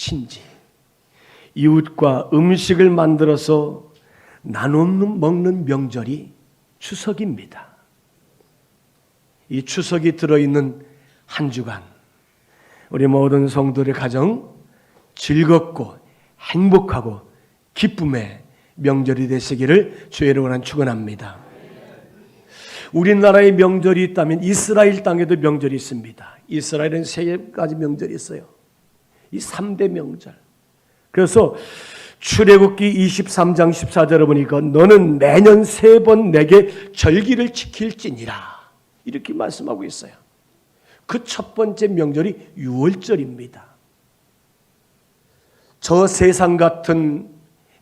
친지, 이웃과 음식을 만들어서 나눠 먹는 명절이 추석입니다. 이 추석이 들어있는 한 주간 우리 모든 성도들의 가정 즐겁고 행복하고 기쁨의 명절이 되시기를 주의 이름으로 축원합니다. 우리나라의 명절이 있다면 이스라엘 땅에도 명절이 있습니다. 이스라엘은 3가지 명절이 있어요. 이 3대 명절. 그래서 출애굽기 23장 14절에 보니까 너는 매년 3번 내게 절기를 지킬지니라 이렇게 말씀하고 있어요. 그 첫 번째 명절이 유월절입니다. 저 세상 같은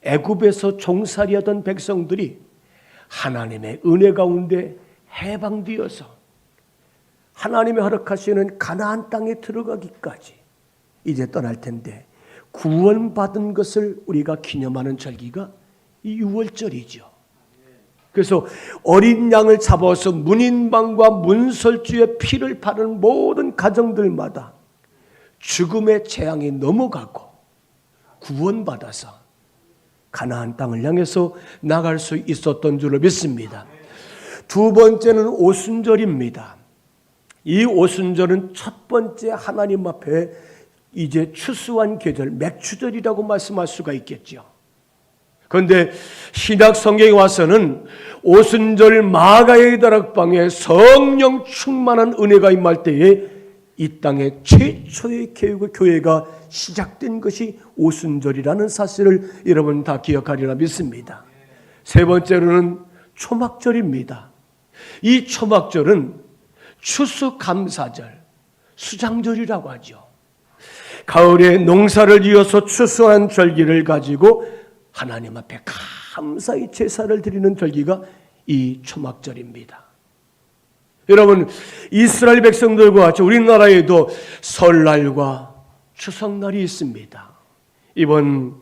애굽에서 종살이하던 백성들이 하나님의 은혜 가운데 해방되어서 하나님의 허락하시는 가나안 땅에 들어가기까지 이제 떠날 텐데 구원받은 것을 우리가 기념하는 절기가 이 유월절이죠. 그래서 어린 양을 잡아서 문인방과 문설주의 피를 바르는 모든 가정들마다 죽음의 재앙이 넘어가고 구원받아서 가나안 땅을 향해서 나갈 수 있었던 줄로 믿습니다. 두 번째는 오순절입니다. 이 오순절은 첫 번째 하나님 앞에 이제 추수한 계절, 맥추절이라고 말씀할 수가 있겠죠. 그런데 신약 성경에 와서는 오순절 마가의 다락방에 성령 충만한 은혜가 임할 때에 이 땅에 최초의 교회가 시작된 것이 오순절이라는 사실을 여러분 다 기억하리라 믿습니다. 세 번째로는 초막절입니다. 이 초막절은 추수감사절, 수장절이라고 하죠. 가을에 농사를 지어서 추수한 절기를 가지고 하나님 앞에 감사의 제사를 드리는 절기가 이 초막절입니다. 여러분, 이스라엘 백성들과 같이 우리나라에도 설날과 추석날이 있습니다. 이번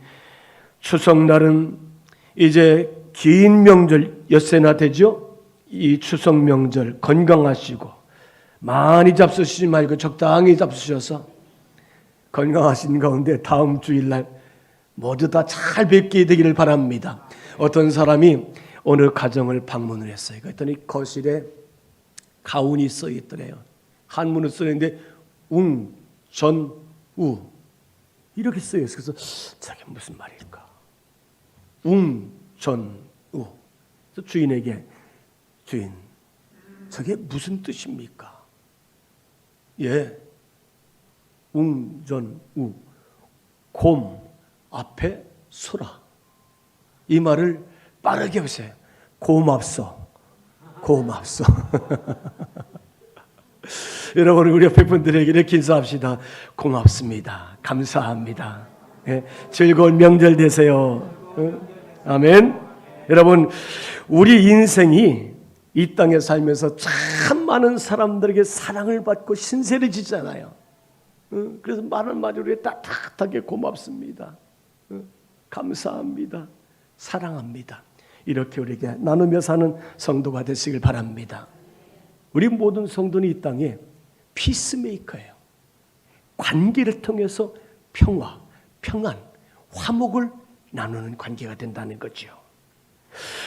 추석날은 이제 긴 명절 엿새나 되죠? 이 추석 명절 건강하시고 많이 잡수시지 말고 적당히 잡수셔서 건강하신 가운데 다음 주일날 모두 다 잘 뵙게 되기를 바랍니다. 어떤 사람이 어느 가정을 방문을 했어요. 그랬더니 거실에 가운이 써 있더래요. 한문을 쓰는데 웅, 전, 우 이렇게 써요. 그래서 저게 무슨 말일까? 웅, 전, 우. 그래서 주인에게 주인, 저게 무슨 뜻입니까? 예, 웅, 전, 우. 곰 앞에 소라. 이 말을 빠르게 하세요. 고맙소. 고맙소. 여러분 우리 옆에 분들에게 이렇게 인사합시다. 고맙습니다. 감사합니다. 예, 즐거운 명절 되세요. 아멘. 여러분 우리 인생이 이 땅에 살면서 참 많은 사람들에게 사랑을 받고 신세를 지잖아요. 그래서 많은 말으로 따뜻하게 고맙습니다. 감사합니다. 사랑합니다. 이렇게 우리에게 나누며 사는 성도가 되시길 바랍니다. 우리 모든 성도는 이 땅에 피스메이커예요. 관계를 통해서 평화, 평안, 화목을 나누는 관계가 된다는 거죠.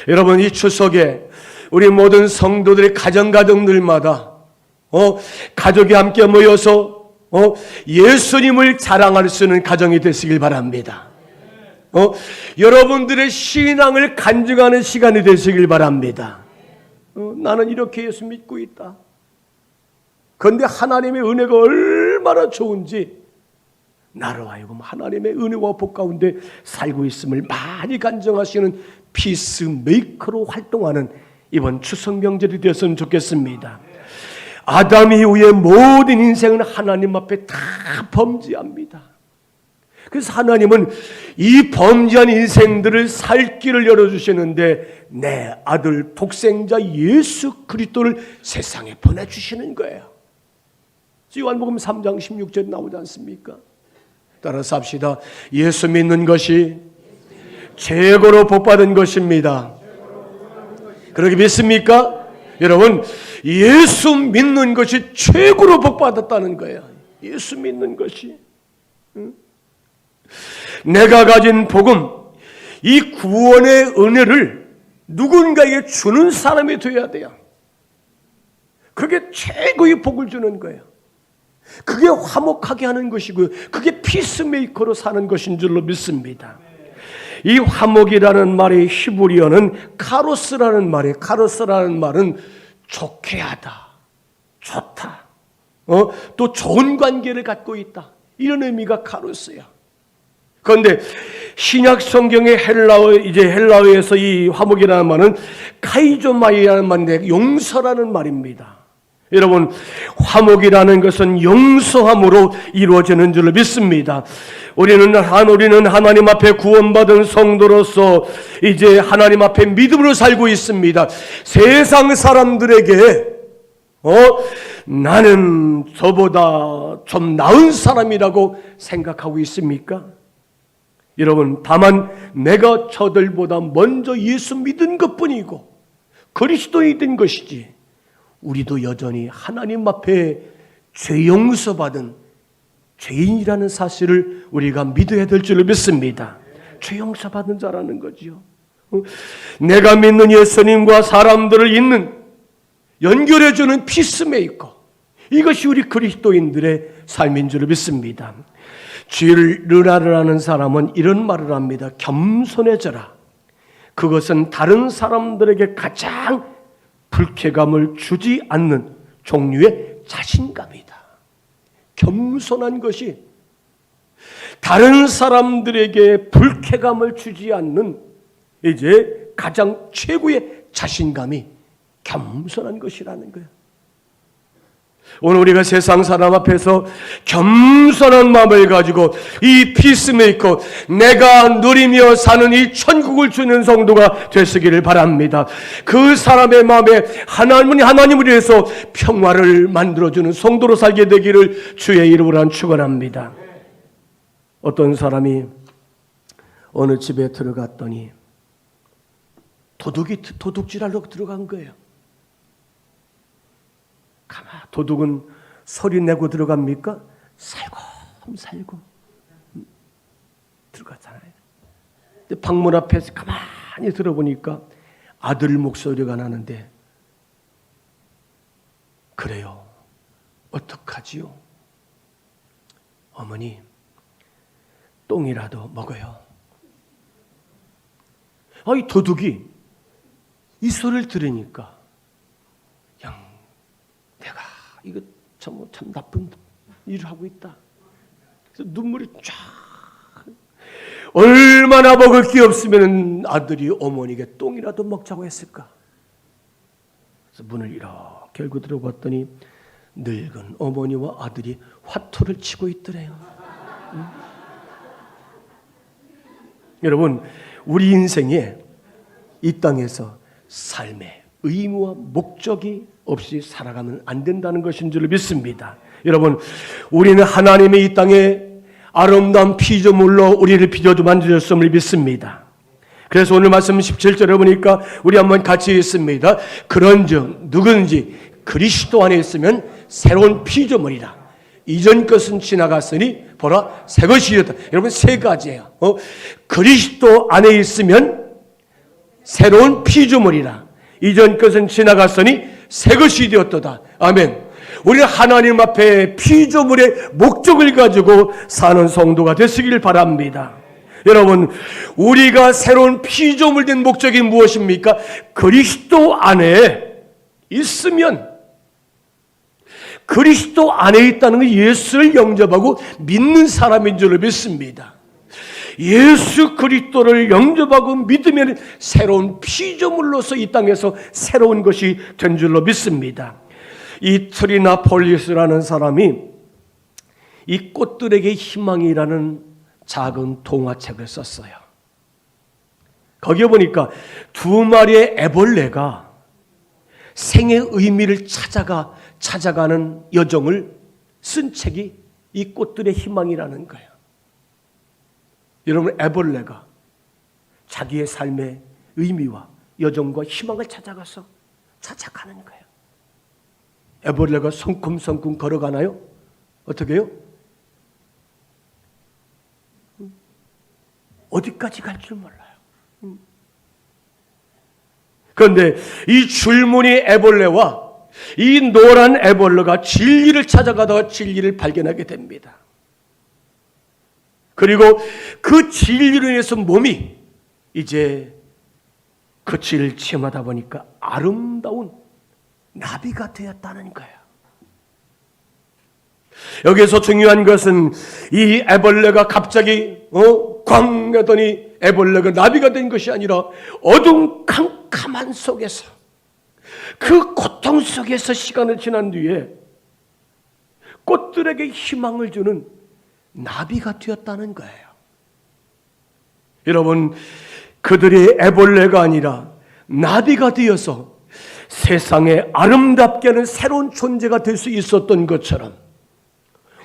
여러분 이 추석에 우리 모든 성도들의 가정들마다 가족이 함께 모여서 예수님을 자랑할 수 있는 가정이 되시길 바랍니다. 여러분들의 신앙을 간증하는 시간이 되시길 바랍니다. 나는 이렇게 예수 믿고 있다. 그런데 하나님의 은혜가 얼마나 좋은지 나로 하여금 하나님의 은혜와 복 가운데 살고 있음을 많이 간증하시는 피스메이커로 활동하는 이번 추석 명절이 되었으면 좋겠습니다. 아담 이후의 모든 인생은 하나님 앞에 다 범죄합니다. 그래서 하나님은 이 범죄한 인생들을 살 길을 열어주시는데 내 아들 독생자 예수 그리스도를 세상에 보내주시는 거예요. 요한복음 3장 16절에 나오지 않습니까? 따라서 합시다. 예수 믿는 것이 최고로 복받은 것입니다. 그렇게 믿습니까? 여러분 예수 믿는 것이 최고로 복받았다는 거예요. 예수 믿는 것이. 내가 가진 복음, 이 구원의 은혜를 누군가에게 주는 사람이 되어야 돼요. 그게 최고의 복을 주는 거예요. 그게 화목하게 하는 것이고요. 그게 피스메이커로 사는 것인 줄로 믿습니다. 이 화목이라는 말의 히브리어는 카로스라는 말이에요. 카로스라는 말은 좋게 하다, 좋다, 또 좋은 관계를 갖고 있다, 이런 의미가 카로스야. 그런데 신약 성경의 헬라어에서 이 화목이라는 말은 카이조마이라는 말인데 용서라는 말입니다. 여러분, 화목이라는 것은 용서함으로 이루어지는 줄로 믿습니다. 우리는 하나님 앞에 구원받은 성도로서 이제 하나님 앞에 믿음으로 살고 있습니다. 세상 사람들에게 나는 저보다 좀 나은 사람이라고 생각하고 있습니까? 여러분, 다만 내가 저들보다 먼저 예수 믿은 것뿐이고 그리스도인이 된 것이지, 우리도 여전히 하나님 앞에 죄 용서받은 죄인이라는 사실을 우리가 믿어야 될 줄을 믿습니다. 죄 용서받은 자라는 거지요. 내가 믿는 예수님과 사람들을 잇는, 연결해주는 피스메이커, 이것이 우리 그리스도인들의 삶인 줄을 믿습니다. 쥐르라르라는 사람은 이런 말을 합니다. 겸손해져라. 그것은 다른 사람들에게 가장 불쾌감을 주지 않는 종류의 자신감이다. 겸손한 것이 다른 사람들에게 불쾌감을 주지 않는 이제 가장 최고의 자신감이 겸손한 것이라는 거예요. 오늘 우리가 세상 사람 앞에서 겸손한 마음을 가지고 이 피스메이커, 내가 누리며 사는 이 천국을 주는 성도가 되시기를 바랍니다. 그 사람의 마음에 하나님을 위해서 평화를 만들어주는 성도로 살게 되기를 주의 이름으로 축원합니다. 어떤 사람이 어느 집에 들어갔더니 도둑질하러 들어간 거예요. 도둑은 소리 내고 들어갑니까? 살금 들어가잖아요. 근데 방문 앞에서 가만히 들어보니까 아들 목소리가 나는데, 그래요, 어떡하지요? 어머니, 똥이라도 먹어요. 이 도둑이 이 소리를 들으니까 내가 이거 참 나쁜 일을 하고 있다. 그래서 눈물이 쫙. 얼마나 먹을 게 없으면 아들이 어머니에게 똥이라도 먹자고 했을까. 그래서 문을 이렇게 열고 들어봤더니 늙은 어머니와 아들이 화투를 치고 있더래요. 여러분, 우리 인생에 이 땅에서 삶의 의무와 목적이 없이 살아가면 안 된다는 것인 줄 믿습니다. 여러분, 우리는 하나님의 이 땅에 아름다운 피조물로 우리를 빚어도 만드셨음을 믿습니다. 그래서 오늘 말씀 17절에 보니까 우리 한번 같이 읽습니다. 그런즉 누구든지 그리스도 안에 있으면 새로운 피조물이라. 이전 것은 지나갔으니 보라 새 것이 되었다. 여러분, 세 가지예요. 그리스도 안에 있으면 새로운 피조물이라. 이전 것은 지나갔으니 새 것이 되었도다. 아멘. 우리는 하나님 앞에 피조물의 목적을 가지고 사는 성도가 되시길 바랍니다. 여러분, 우리가 새로운 피조물 된 목적이 무엇입니까? 그리스도 안에 있으면, 그리스도 안에 있다는 건 예수를 영접하고 믿는 사람인 줄을 믿습니다. 예수 그리스도를 영접하고 믿으면 새로운 피조물로서 이 땅에서 새로운 것이 된 줄로 믿습니다. 이 트리나폴리스라는 사람이 이 꽃들에게 희망이라는 작은 동화책을 썼어요. 거기에 보니까 두 마리의 애벌레가 생의 의미를 찾아가는 여정을 쓴 책이 이 꽃들의 희망이라는 거예요. 여러분, 애벌레가 자기의 삶의 의미와 여정과 희망을 찾아가는 거예요. 애벌레가 성큼성큼 걸어가나요? 어떻게 해요? 어디까지 갈 줄 몰라요. 그런데 이 줄무늬 애벌레와 이 노란 애벌레가 진리를 찾아가다가 진리를 발견하게 됩니다. 그리고 그 진리로 인해서 몸이 이제 끝을 체험하다 보니까 아름다운 나비가 되었다는 거예요. 여기서 중요한 것은 이 애벌레가 갑자기 광 하더니 애벌레가 나비가 된 것이 아니라 어두운 캄캄한 속에서 그 고통 속에서 시간을 지난 뒤에 꽃들에게 희망을 주는 나비가 되었다는 거예요. 여러분, 그들이 애벌레가 아니라 나비가 되어서 세상에 아름답게 하는 새로운 존재가 될 수 있었던 것처럼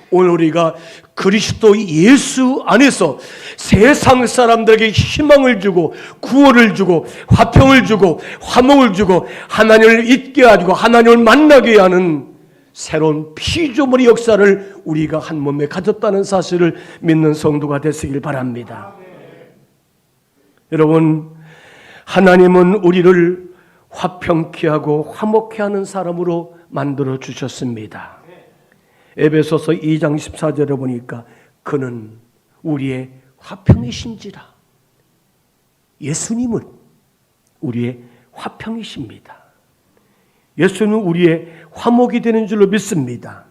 오늘 우리가 그리스도 예수 안에서 세상 사람들에게 희망을 주고 구원을 주고 화평을 주고 화목을 주고 하나님을 잊게 하고 하나님을 만나게 하는 새로운 피조물의 역사를 우리가 한 몸에 가졌다는 사실을 믿는 성도가 되시길 바랍니다. 여러분, 하나님은 우리를 화평케 하고 화목케 하는 사람으로 만들어 주셨습니다. 에베소서 2장 14절에 보니까 그는 우리의 화평이신지라. 예수님은 우리의 화평이십니다. 예수는 우리의 화목이 되는 줄로 믿습니다.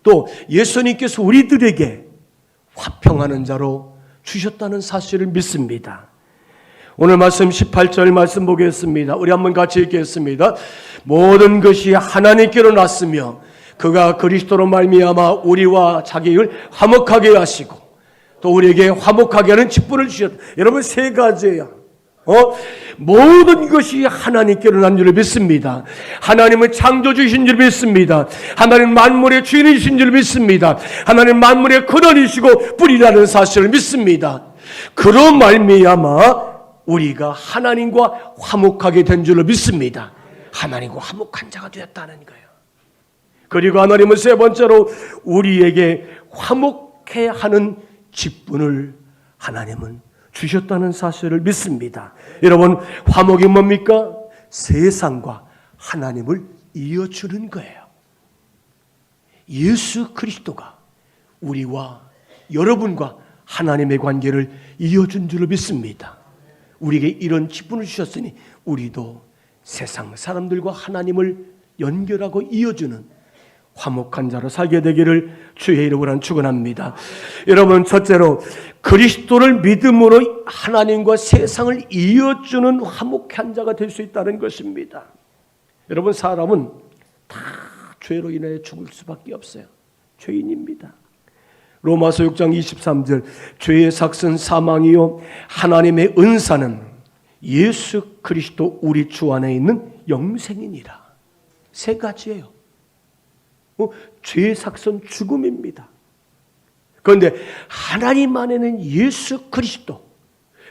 또 예수님께서 우리들에게 화평하는 자로 주셨다는 사실을 믿습니다. 오늘 말씀 18절 말씀 보겠습니다. 우리 한번 같이 읽겠습니다. 모든 것이 하나님께로 났으며 그가 그리스도로 말미암아 우리와 자기를 화목하게 하시고 또 우리에게 화목하게 하는 직분을 주셨다. 여러분, 세 가지예요. 모든 것이 하나님께로 난 줄 믿습니다. 하나님은 창조주이신 줄 믿습니다. 하나님 만물의 주인이신 줄 믿습니다. 하나님 만물의 근원이시고 뿌리라는 사실을 믿습니다. 그로 말미암아 우리가 하나님과 화목하게 된 줄로 믿습니다. 하나님과 화목한 자가 되었다는 거예요. 그리고 하나님은 세 번째로 우리에게 화목해 하는 직분을 하나님은 주셨다는 사실을 믿습니다. 여러분, 화목이 뭡니까? 세상과 하나님을 이어주는 거예요. 예수 그리스도가 우리와 여러분과 하나님의 관계를 이어준 줄로 믿습니다. 우리에게 이런 직분을 주셨으니 우리도 세상 사람들과 하나님을 연결하고 이어주는 화목한 자로 살게 되기를 주의 이름으로 축원합니다. 여러분, 첫째로 그리스도를 믿음으로 하나님과 세상을 이어주는 화목한 자가 될 수 있다는 것입니다. 여러분, 사람은 다 죄로 인해 죽을 수밖에 없어요. 죄인입니다. 로마서 6장 23절 죄의 삭은 사망이요 하나님의 은사는 예수 그리스도 우리 주 안에 있는 영생이니라. 세 가지예요. 죄의 삭은 죽음입니다. 그런데 하나님 안에는 예수 그리스도,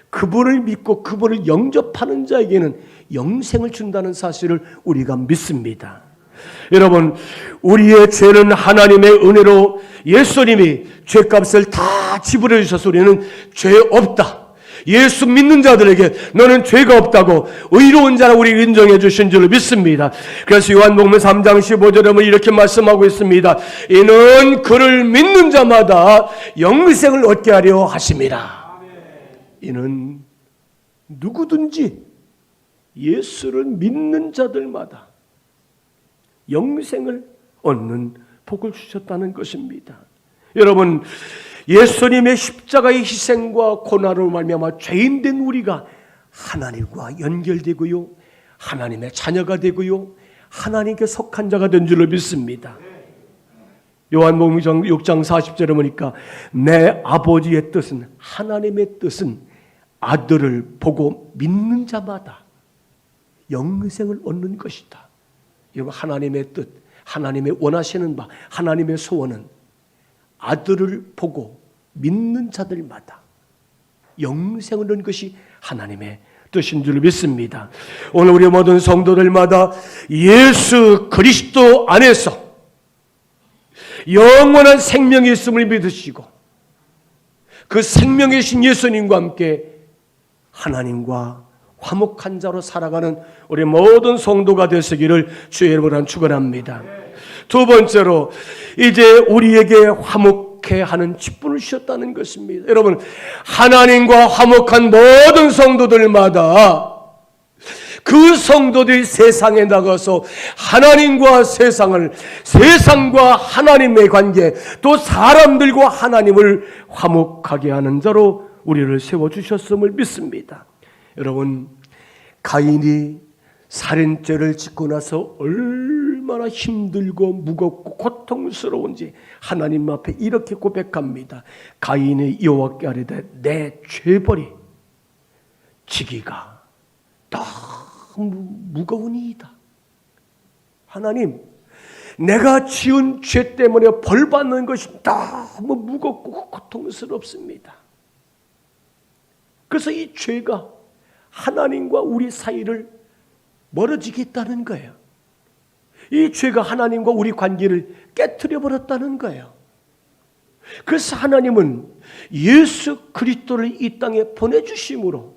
그분을 믿고 그분을 영접하는 자에게는 영생을 준다는 사실을 우리가 믿습니다. 여러분, 우리의 죄는 하나님의 은혜로 예수님이 죄값을 다 지불해 주셔서 우리는 죄 없다. 예수 믿는 자들에게 너는 죄가 없다고 의로운 자라고 우리를 인정해 주신 줄 믿습니다. 그래서 요한복음 3장 15절에 보면 이렇게 말씀하고 있습니다. 이는 그를 믿는 자마다 영생을 얻게 하려 하심이라. 이는 누구든지 예수를 믿는 자들마다 영생을 얻는 복을 주셨다는 것입니다. 여러분, 예수님의 십자가의 희생과 고난으로 말미암아 죄인된 우리가 하나님과 연결되고요, 하나님의 자녀가 되고요, 하나님께 속한 자가 된 줄로 믿습니다. 요한복음 6장 40절에 보니까 내 아버지의 뜻은, 하나님의 뜻은 아들을 보고 믿는 자마다 영생을 얻는 것이다. 여러분, 하나님의 뜻, 하나님의 원하시는 바, 하나님의 소원은 아들을 보고 믿는 자들마다 영생을 얻는 것이 하나님의 뜻인 줄 믿습니다. 오늘 우리 모든 성도들마다 예수 그리스도 안에서 영원한 생명이 있음을 믿으시고 그 생명의 신 예수님과 함께 하나님과 화목한 자로 살아가는 우리 모든 성도가 되시기를 주의 이름으로 축원합니다. 두 번째로 이제 우리에게 화목해 하는 직분을 주셨다는 것입니다. 여러분, 하나님과 화목한 모든 성도들마다 그 성도들이 세상에 나가서 하나님과 세상을, 세상과 하나님의 관계, 또 사람들과 하나님을 화목하게 하는 자로 우리를 세워주셨음을 믿습니다. 여러분, 가인이 살인죄를 짓고 나서 얼마나 힘들고 무겁고 고통스러운지 하나님 앞에 이렇게 고백합니다. 가인이 여호와께 아뢰되 내 죄벌이 지기가 너무 무거우니이다. 하나님, 내가 지은 죄 때문에 벌받는 것이 너무 무겁고 고통스럽습니다. 그래서 이 죄가 하나님과 우리 사이를 멀어지게 했다는 거예요. 이 죄가 하나님과 우리 관계를 깨트려 버렸다는 거예요. 그래서 하나님은 예수 그리스도를 이 땅에 보내주심으로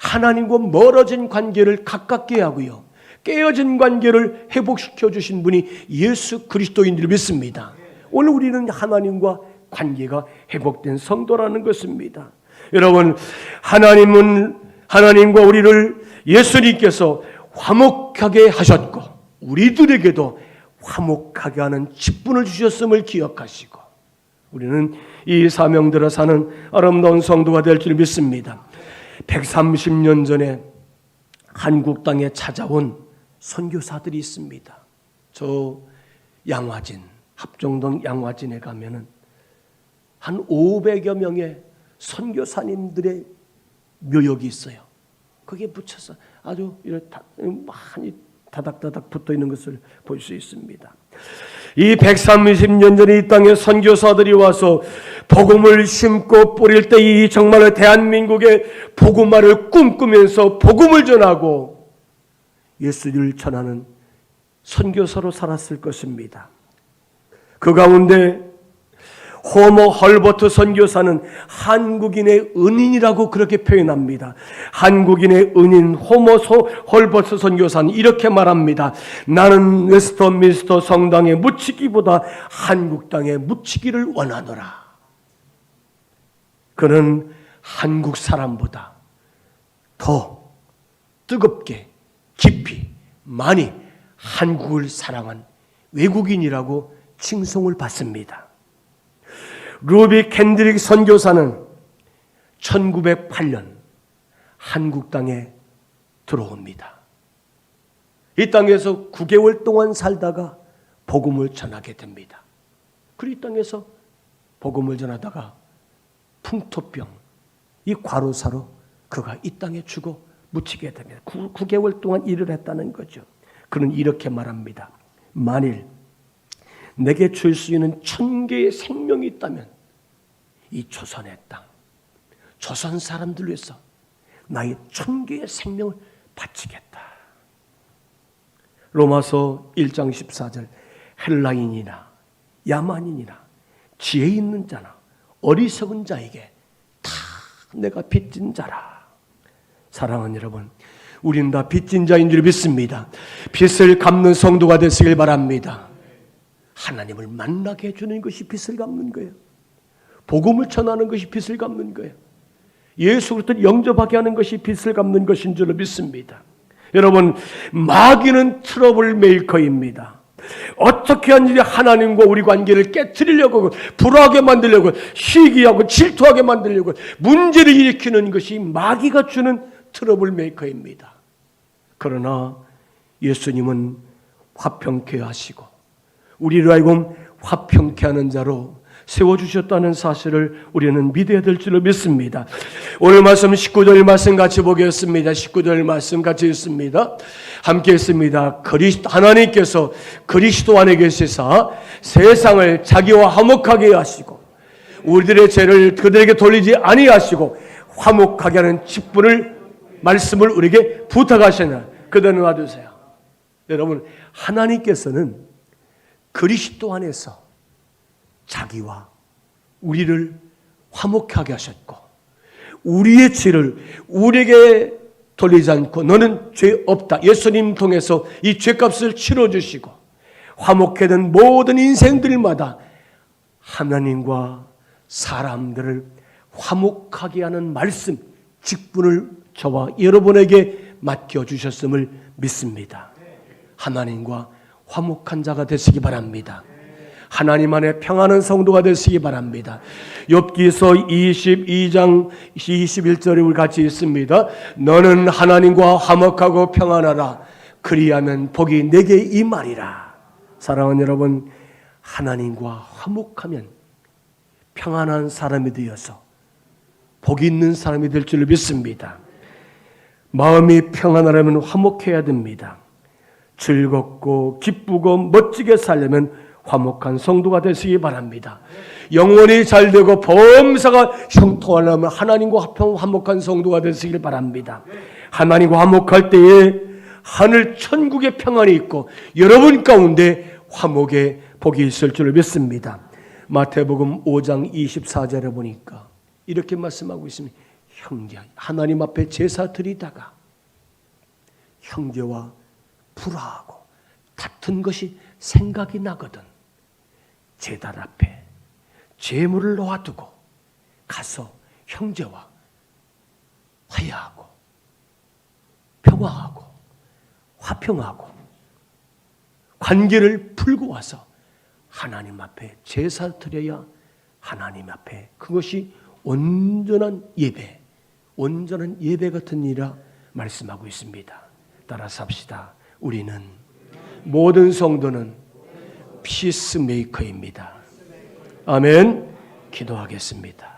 하나님과 멀어진 관계를 가깝게 하고요, 깨어진 관계를 회복시켜 주신 분이 예수 그리스도인 줄 믿습니다. 오늘 우리는 하나님과 관계가 회복된 성도라는 것입니다. 여러분, 하나님과 우리를 예수님께서 화목하게 하셨고 우리들에게도 화목하게 하는 직분을 주셨음을 기억하시고 우리는 이 사명대로 사는 아름다운 성도가 될 줄 믿습니다. 130년 전에 한국 땅에 찾아온 선교사들이 있습니다. 저 양화진, 합정동 양화진에 가면은 한 500여 명의 선교사님들의 묘역이 있어요. 거기에 붙여서 아주 많이 다닥다닥 붙어 있는 것을 볼 수 있습니다. 이 130년 전에 이 땅에 선교사들이 와서 복음을 심고 뿌릴 때 이 정말 대한민국의 복음화를 꿈꾸면서 복음을 전하고 예수를 전하는 선교사로 살았을 것입니다. 그 가운데 호모 헐버트 선교사는 한국인의 은인이라고 그렇게 표현합니다. 한국인의 은인 호모 헐버트 선교사는 이렇게 말합니다. 나는 웨스터민스터 성당에 묻히기보다 한국 땅에 묻히기를 원하노라. 그는 한국 사람보다 더 뜨겁게 깊이 많이 한국을 사랑한 외국인이라고 칭송을 받습니다. 루비 캔드릭 선교사는 1908년 한국 땅에 들어옵니다. 이 땅에서 9개월 동안 살다가 복음을 전하게 됩니다. 그리고 이 땅에서 복음을 전하다가 풍토병, 이 과로사로 그가 이 땅에 죽어 묻히게 됩니다. 9개월 동안 일을 했다는 거죠. 그는 이렇게 말합니다. 만일 내게 줄 수 있는 1000개의 생명이 있다면 이 조선의 땅, 조선 사람들 위해서 나의 1000개의 생명을 바치겠다. 로마서 1장 14절 헬라인이나 야만인이나 지혜 있는 자나 어리석은 자에게 다 내가 빚진 자라. 사랑하는 여러분, 우리는 다 빚진 자인 줄 믿습니다. 빚을 갚는 성도가 되시길 바랍니다. 하나님을 만나게 해주는 것이 빚을 갚는 거예요. 복음을 전하는 것이 빚을 갚는 거예요. 예수 그리스도를 영접하게 하는 것이 빚을 갚는 것인 줄 믿습니다. 여러분, 마귀는 트러블 메이커입니다. 어떻게 하는지 하나님과 우리 관계를 깨트리려고, 불화하게 만들려고, 시기하고 질투하게 만들려고 문제를 일으키는 것이 마귀가 주는 트러블 메이커입니다. 그러나 예수님은 화평케 하시고 우리를 하여금 화평케 하는 자로 세워주셨다는 사실을 우리는 믿어야 될 줄로 믿습니다. 오늘 말씀 19절 말씀 같이 보겠습니다. 19절 말씀 같이 읽습니다. 함께 읽습니다. 하나님께서 그리스도 안에 계시사 세상을 자기와 화목하게 하시고 우리들의 죄를 그들에게 돌리지 아니하시고 화목하게 하는 직분을 말씀을 우리에게 부탁하시나 그대로 놔두세요. 여러분, 하나님께서는 그리스도 안에서 자기와 우리를 화목하게 하셨고 우리의 죄를 우리에게 돌리지 않고 너는 죄 없다. 예수님 통해서 이 죄값을 치러주시고 화목해진 모든 인생들마다 하나님과 사람들을 화목하게 하는 말씀, 직분을 저와 여러분에게 맡겨주셨음을 믿습니다. 하나님과 화목한 자가 되시기 바랍니다. 하나님 안에 평안한 성도가 되시기 바랍니다. 욥기서 22장 21절에 우리 같이 있습니다. 너는 하나님과 화목하고 평안하라. 그리하면 복이 내게 임하리라. 사랑하는 여러분, 하나님과 화목하면 평안한 사람이 되어서 복이 있는 사람이 될 줄 믿습니다. 마음이 평안하려면 화목해야 됩니다. 즐겁고 기쁘고 멋지게 살려면 화목한 성도가 되시기 바랍니다. 영혼이 잘되고 범사가 형통하려면 하나님과 화목한 성도가 되시길 바랍니다. 하나님과 화목할 때에 하늘 천국의 평안이 있고 여러분 가운데 화목의 복이 있을 줄 믿습니다. 마태복음 5장 24절에 보니까 이렇게 말씀하고 있습니다. 형제, 하나님 앞에 제사 드리다가 형제와 불화하고 다툰 것이 생각이 나거든 제단 앞에 제물을 놓아두고 가서 형제와 화해하고 평화하고 화평하고 관계를 풀고 와서 하나님 앞에 제사 드려야 하나님 앞에 그것이 온전한 예배 같은 일이라 말씀하고 있습니다. 따라서 합시다. 우리는 모든 성도는 피스메이커입니다. 아멘. 기도하겠습니다.